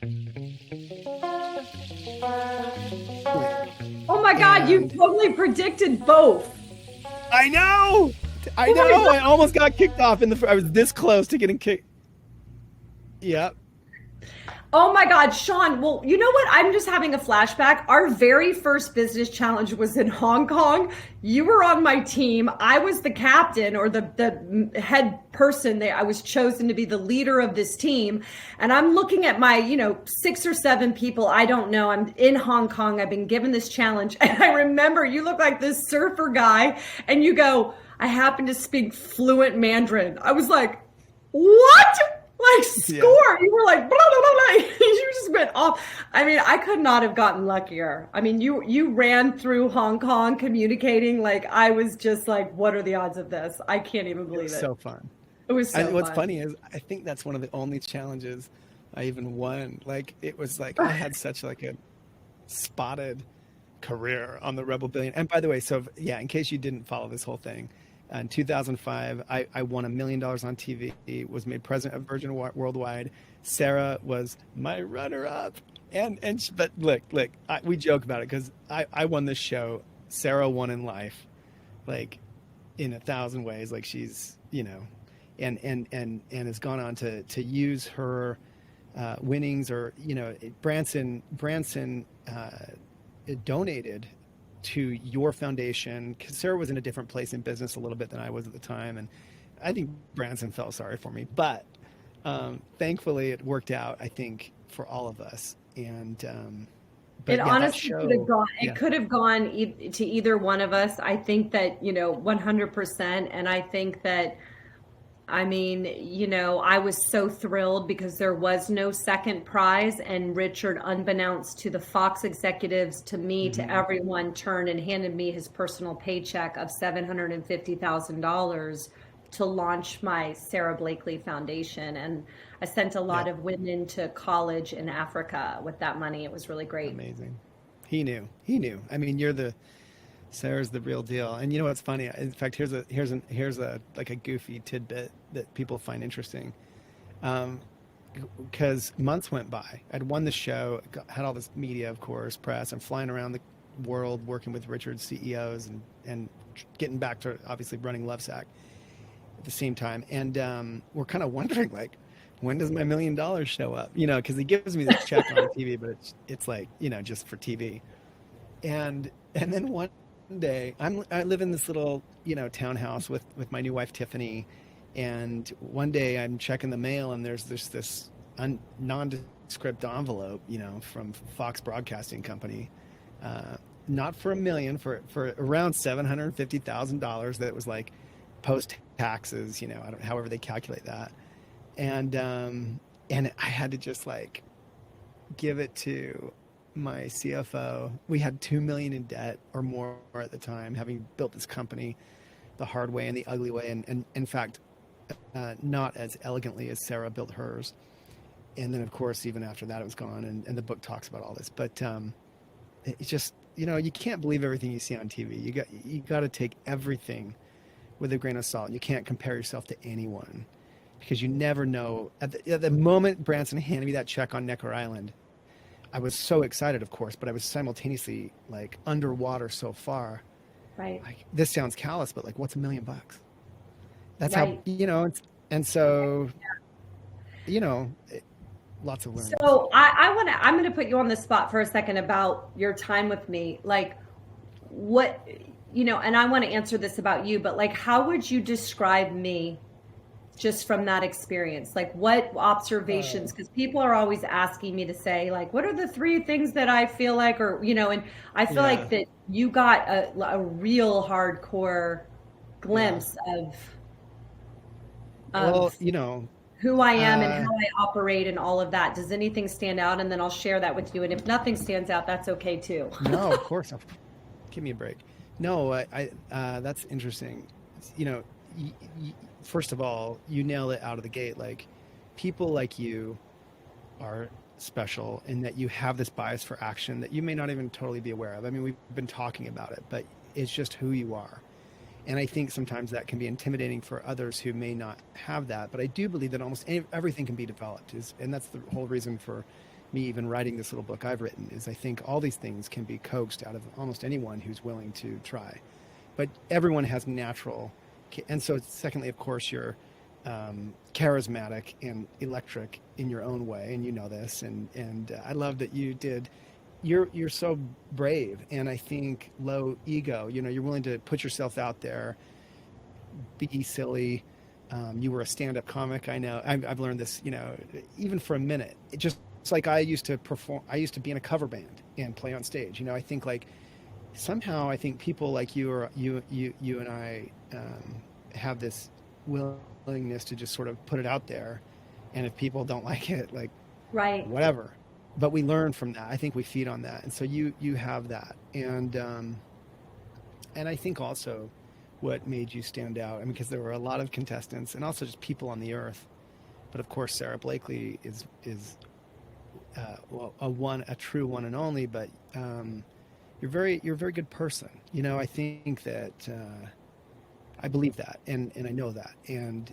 Oh my God, you totally predicted both. I know. I know. I almost got kicked off I was this close to getting kicked. Yep. Oh my God, Shawn. Well, you know what? I'm just having a flashback. Our very first business challenge was in Hong Kong. You were on my team. I was the captain or the head person. I was chosen to be the leader of this team. And I'm looking at my, 6 or 7 people. I don't know. I'm in Hong Kong. I've been given this challenge. And I remember you look like this surfer guy and you go, I happen to speak fluent Mandarin. I was like, what? Like score. Yeah. You were like, blah, blah, blah, blah. You just went off. I mean, I could not have gotten luckier. I mean, you ran through Hong Kong communicating. Like, I was just like, what are the odds of this? I can't even believe it. So fun. It was so fun. What's funny is I think that's one of the only challenges I even won. Like, it was like, I had such like a spotted career on the Rebel Billionaire. And by the way, so yeah, in case you didn't follow this whole thing, in 2005, I won $1 million on TV, was made president of Virgin Worldwide. Sara was my runner-up. But look, we joke about it because I won this show. Sara won in life, like in 1,000 ways. Like she's, and has gone on to use her winnings or, Branson donated to your foundation, because Sara was in a different place in business a little bit than I was at the time, and I think Branson felt sorry for me, but thankfully it worked out, I think, for all of us. And it honestly could have gone. It could have gone to either one of us. I think that 100%, and I think that. I mean, I was so thrilled because there was no second prize, and Richard, unbeknownst to the Fox executives, to me, to everyone, turned and handed me his personal paycheck of $750,000 to launch my Sara Blakely Foundation. And I sent a lot of women to college in Africa with that money. It was really great. Amazing. He knew. I mean, Sara's the real deal. And you know what's funny? In fact, here's a like a goofy tidbit that people find interesting. Because months went by. I'd won the show, had all this media, of course, press. I'm flying around the world working with Richard's CEOs and getting back to obviously running Lovesac at the same time. And we're kind of wondering, like, when does my $1 million show up? Because he gives me this check on TV, but it's like, just for TV. And then one day I live in this little townhouse with my new wife Tiffany, and one day I'm checking the mail and there's this nondescript envelope from Fox Broadcasting Company, not for $1 million, for around $750,000, that was like post taxes, however they calculate that, and I had to just like give it to my CFO. We had $2 million in debt or more at the time, having built this company the hard way and the ugly way, and in fact, not as elegantly as Sara built hers. And then, of course, even after that, it was gone. And the book talks about all this. But it's just, you can't believe everything you see on TV. You got to take everything with a grain of salt. You can't compare yourself to anyone, because you never know. At the moment Branson handed me that check on Necker Island, I was so excited, of course, but I was simultaneously like underwater so far. Right. Like, this sounds callous, but like, what's $1 million? That's right. how, and so, lots of learning. So I'm going to put you on the spot for a second about your time with me. Like, what, and I want to answer this about you, but like, how would you describe me just from that experience? Like, what observations, because people are always asking me to say, like, what are the 3 things that I feel like, or, and I feel like that you got a real hardcore glimpse of who I am and how I operate and all of that. Does anything stand out? And then I'll share that with you. And if nothing stands out, that's okay too. No, of course. Give me a break. No, I that's interesting. First of all, you nailed it out of the gate. Like, people like you are special in that you have this bias for action that you may not even totally be aware of. I mean, we've been talking about it, but it's just who you are. And I think sometimes that can be intimidating for others who may not have that. But I do believe that almost everything can be developed. And that's the whole reason for me even writing this little book I've written is I think all these things can be coaxed out of almost anyone who's willing to try. But everyone has natural, and so secondly, of course, you're charismatic and electric in your own way, and you know this, and I love that you did. You're so brave, and I think low ego. You know, you're willing to put yourself out there, be silly. You were a stand-up comic. I know. I've learned this. You know, even for a minute, it's like I used to perform. I used to be in a cover band and play on stage. You know, I think like somehow I think people like you or you and I have this willingness to just sort of put it out there, and if people don't like it, like Right. whatever. But we learn from that. I think we feed on that, and so you have that, and I think also what made you stand out. I mean, because there were a lot of contestants and also just people on the earth, but of course Sara Blakely is well, a true one and only. But you're a very good person. You know, I think that I believe that, and I know that, and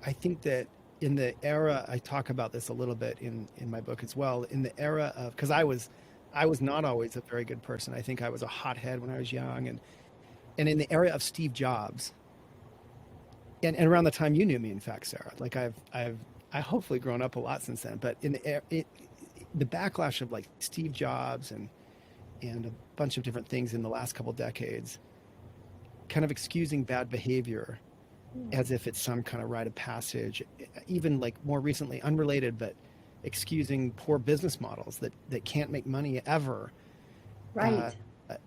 I think that in the era, I talk about this a little bit in my book as well. In the era of, because I was not always a very good person. I think I was a hothead when I was young, and in the era of Steve Jobs, and around the time you knew me, in fact, Sara, like I hopefully grown up a lot since then. But in the backlash of like Steve Jobs and a bunch of different things in the last couple decades, kind of excusing bad behavior as if it's some kind of rite of passage, even like more recently, unrelated, but excusing poor business models that can't make money ever. Right.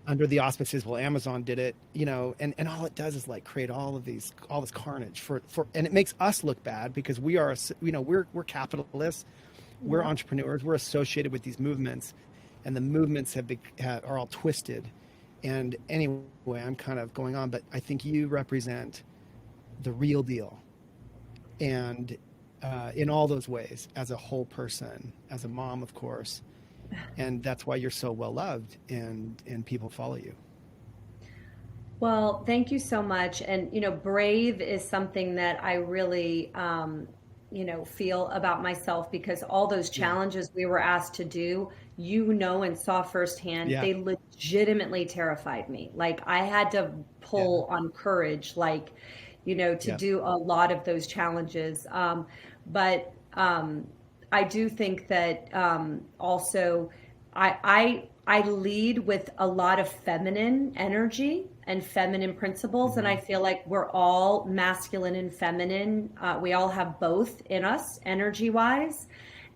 Under the auspices, well, Amazon did it, you know, and all it does is like create all this carnage for, and it makes us look bad because we are, you know, we're capitalists, we're entrepreneurs, we're associated with these movements, and the movements are all twisted. And anyway, I'm kind of going on, but I think you represent the real deal, and in all those ways, as a whole person, as a mom, of course, and that's why you're so well loved, and people follow you. Well, thank you so much. And, you know, brave is something that I really, you know, feel about myself, because all those challenges we were asked to do, you know, and saw firsthand, they legitimately terrified me. Like I had to pull on courage, like, you know, to do a lot of those challenges. But I do think that also I lead with a lot of feminine energy and feminine principles. And I feel like we're all masculine and feminine. We all have both in us energy wise.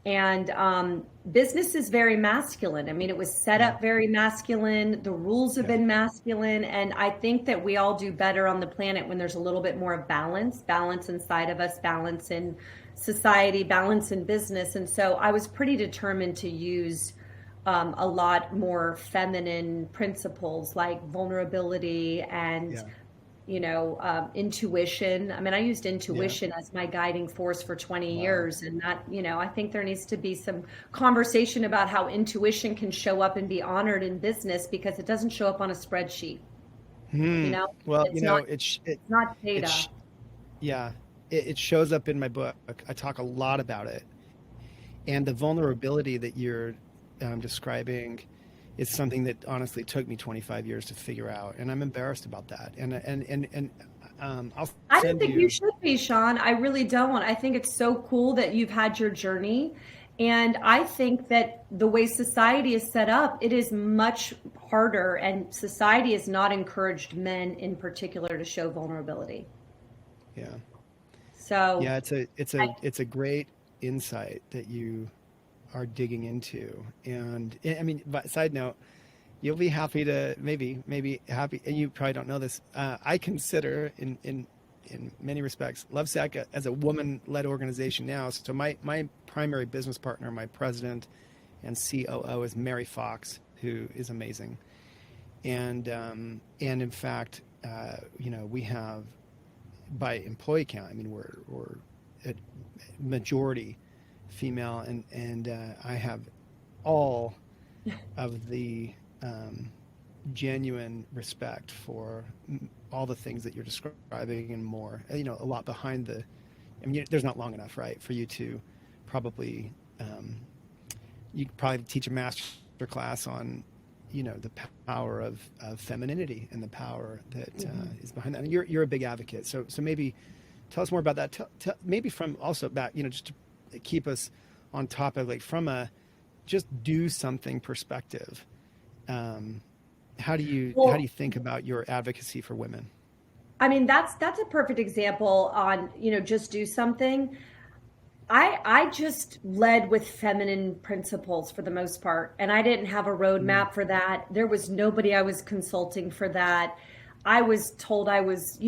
And business is very masculine. I mean, it was set up very masculine. The rules have been masculine. And I think that we all do better on the planet when there's a little bit more of balance inside of us, balance in society, balance in business. And so I was pretty determined to use a lot more feminine principles like vulnerability and you know, intuition. I mean, I used intuition as my guiding force for 20 years. And that, you know, I think there needs to be some conversation about how intuition can show up and be honored in business, because it doesn't show up on a spreadsheet. You know, well, it's you know, not, it's not data. It shows up in my book. I talk a lot about it. And the vulnerability that you're describing is something that honestly took me 25 years to figure out, and I'm embarrassed about that. And I don't think you should be, Shawn. I really don't. I think it's so cool that you've had your journey, and I think that the way society is set up, it is much harder, and society has not encouraged men in particular to show vulnerability. Yeah. So yeah, it's a great insight that you are digging into. And I mean, side note, you'll be happy to maybe happy, and you probably don't know this. I consider in many respects Lovesac as a woman-led organization now. So my primary business partner, my president and COO, is Mary Fox, who is amazing. And in fact, you know, we have, by employee count, I mean, we're at majority female, and I have all of the genuine respect for all the things that you're describing and more. You know, a lot behind the. I mean, there's not long enough, right, for you to probably you could probably teach a master class on, the power of femininity and the power that is behind that. And you're a big advocate. So maybe tell us more about that. Maybe from also back, just to keep us on topic, like from a just do something perspective. How do you think about your advocacy for women? I mean, that's a perfect example on, just do something. I just led with feminine principles for the most part, and I didn't have a roadmap for that. There was nobody I was consulting for that. I was told I was,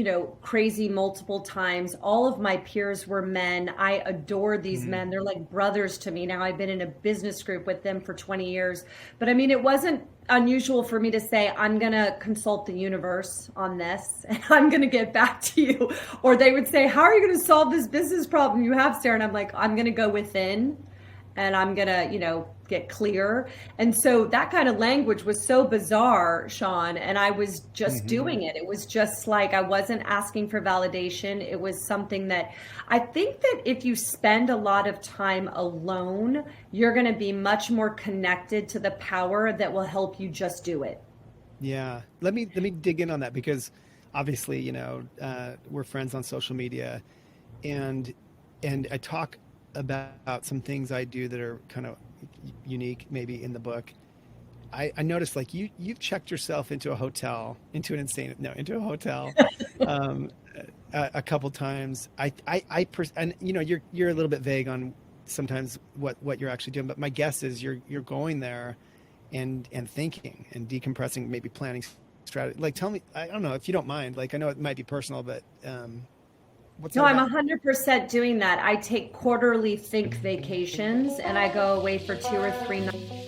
crazy multiple times. All of my peers were men. I adore these men. They're like brothers to me now. I've been in a business group with them for 20 years. But I mean, it wasn't unusual for me to say, I'm going to consult the universe on this and I'm going to get back to you. Or they would say, how are you going to solve this business problem you have, Sarah? And I'm like, I'm going to go within and I'm going to, get clear. And so that kind of language was so bizarre, Shawn, and I was just doing it. It was just like, I wasn't asking for validation. It was something that I think that if you spend a lot of time alone, you're going to be much more connected to the power that will help you just do it. Yeah. Let me dig in on that, because obviously, we're friends on social media, and I talk about some things I do that are kind of unique maybe in the book. I noticed like you've checked yourself into a hotel, into a hotel a couple times. And you're a little bit vague on sometimes what you're actually doing, but my guess is you're going there and thinking and decompressing, maybe planning strategy. Like, tell me, I don't know if you don't mind, like, I know it might be personal, but no, I'm 100% doing that. I take quarterly think vacations and I go away for 2 or 3 nights.